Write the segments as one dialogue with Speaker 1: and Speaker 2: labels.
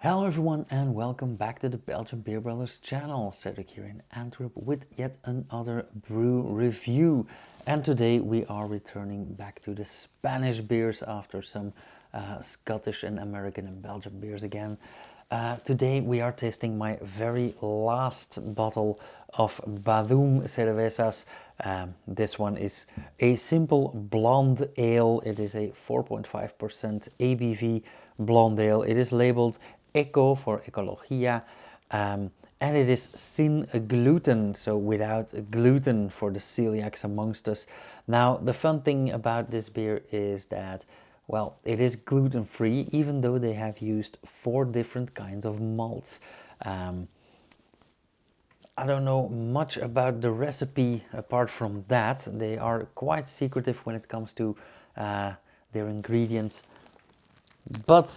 Speaker 1: Hello everyone and welcome back to the Belgian Beer Brothers channel. Cedric here in Antwerp with yet another brew review. And today we are returning back to the Spanish beers after some Scottish and American and Belgian beers again. Today we are tasting my very last bottle of Badúm cervezas. This one is a simple blonde ale. It is a 4.5% ABV blonde ale. It is labeled Eco for Ecologia, and it is sin gluten, so without gluten for the celiacs amongst us. Now, the fun thing about this beer is that, well, it is gluten-free, even though they have used 4 different kinds of malts. I don't know much about the recipe apart from that. They are quite secretive when it comes to their ingredients, but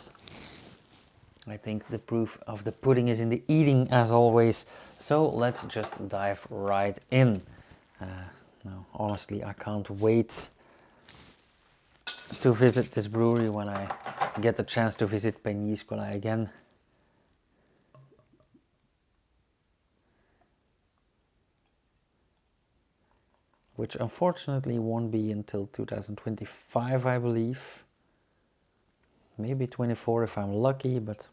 Speaker 1: I think the proof of the pudding is in the eating, as always. So let's just dive right in. Now, honestly, I can't wait to visit this brewery when I get the chance to visit Peñíscola again. Which unfortunately won't be until 2025, I believe. Maybe 24 if I'm lucky, but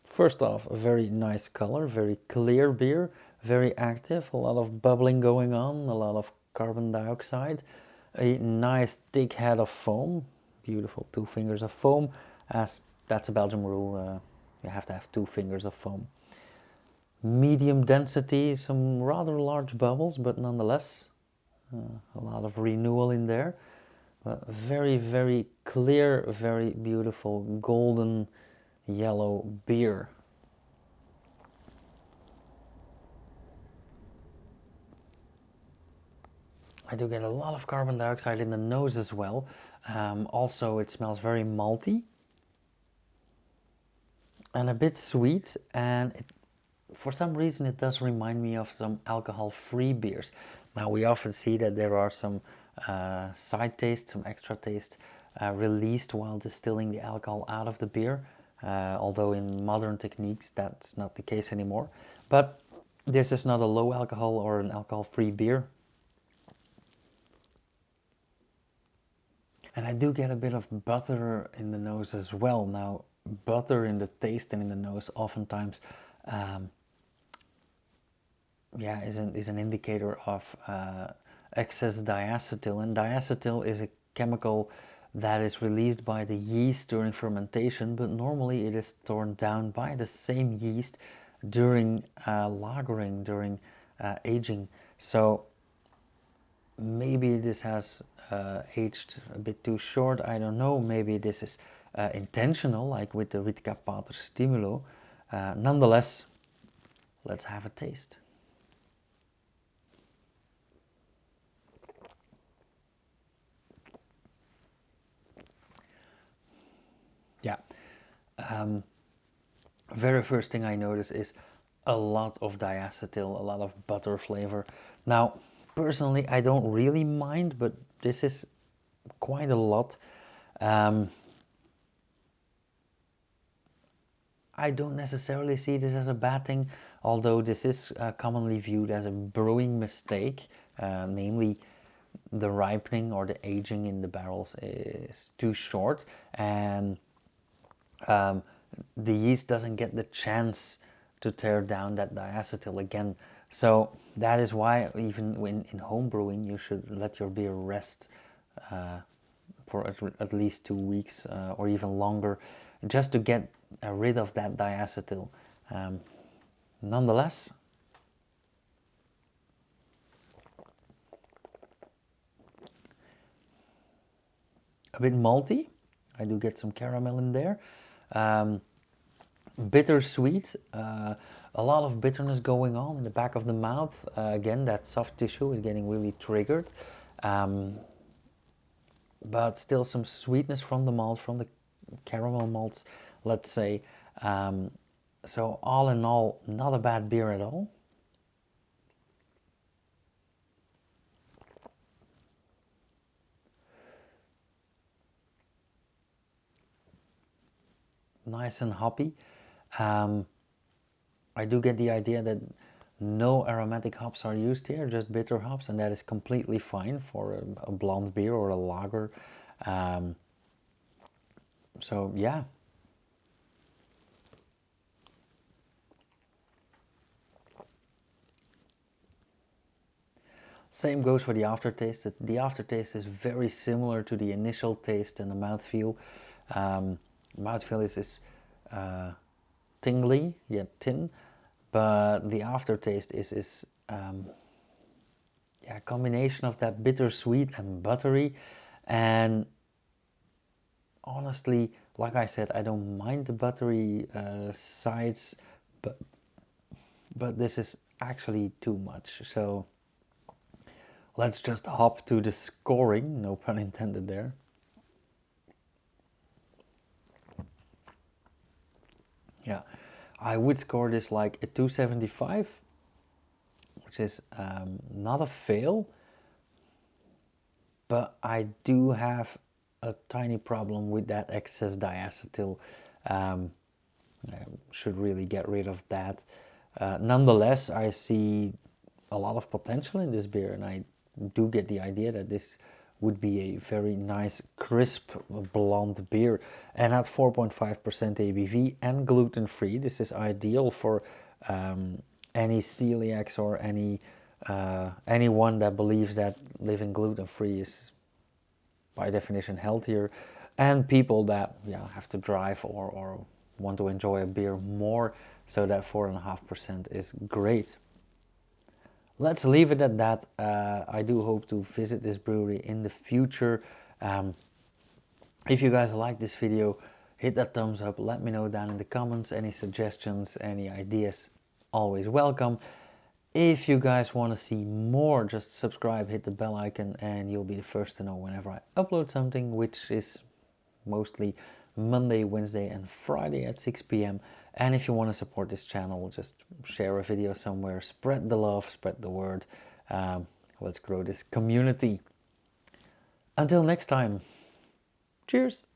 Speaker 1: first off, a very nice color, very clear beer, very active, a lot of bubbling going on, a lot of carbon dioxide, a nice thick head of foam, beautiful 2 fingers of foam, as that's a Belgian rule, you have to have 2 fingers of foam. Medium density, some rather large bubbles, but nonetheless, a lot of renewal in there. Very, very clear, very beautiful golden yellow beer. I do get a lot of carbon dioxide in the nose as well. Also, it smells very malty and a bit sweet, and for some reason it does remind me of some alcohol-free beers. Now, we often see that there are some side taste, some extra taste released while distilling the alcohol out of the beer, although in modern techniques that's not the case anymore. But this is not a low alcohol or an alcohol-free beer. And I do get a bit of butter in the nose as well. Now, butter in the taste and in the nose oftentimes is an indicator of excess diacetyl, and diacetyl is a chemical that is released by the yeast during fermentation, but normally it is torn down by the same yeast during lagering, during aging. So maybe this has aged a bit too short, I don't know. Maybe this is intentional, like with the Ritka Pater Stimulo. Nonetheless, let's have a taste. Yeah, very first thing I notice is a lot of diacetyl, a lot of butter flavor. Now, personally, I don't really mind, but this is quite a lot. I don't necessarily see this as a bad thing, although this is commonly viewed as a brewing mistake, namely the ripening or the aging in the barrels is too short, and the yeast doesn't get the chance to tear down that diacetyl again. So that is why even when in home brewing you should let your beer rest for at least 2 weeks or even longer, just to get rid of that diacetyl. Nonetheless, a bit malty. I do get some caramel in there. Bittersweet, a lot of bitterness going on in the back of the mouth. Again, that soft tissue is getting really triggered. But still some sweetness from the malt, from the caramel malts, let's say. So all in all, not a bad beer at all. nice and hoppy. I do get the idea that no aromatic hops are used here, just bitter hops, and that is completely fine for a blonde beer or a lager. So yeah. Same goes for the aftertaste. The aftertaste is very similar to the initial taste and the mouthfeel. Mouthfeel is tingly, yet thin, but the aftertaste is a combination of that bittersweet and buttery. And honestly, like I said, I don't mind the buttery sides, but this is actually too much. So let's just hop to the scoring, no pun intended there. Yeah, I would score this like a 275, which is not a fail, but I do have a tiny problem with that excess diacetyl. I should really get rid of that. Nonetheless, I see a lot of potential in this beer, and I do get the idea that this would be a very nice crisp blonde beer. And at 4.5% ABV and gluten-free, this is ideal for any celiacs or anyone that believes that living gluten-free is by definition healthier, and people that have to drive or want to enjoy a beer more. So that 4.5% is great. Let's leave it at that. I do hope to visit this brewery in the future. If you guys like this video, hit that thumbs up. Let me know down in the comments. Any suggestions, any ideas, always welcome. If you guys want to see more, just subscribe, hit the bell icon, and you'll be the first to know whenever I upload something, which is mostly Monday, Wednesday, and Friday at 6 p.m. And if you want to support this channel, just share a video somewhere, spread the love, spread the word. Let's grow this community. Until next time, cheers!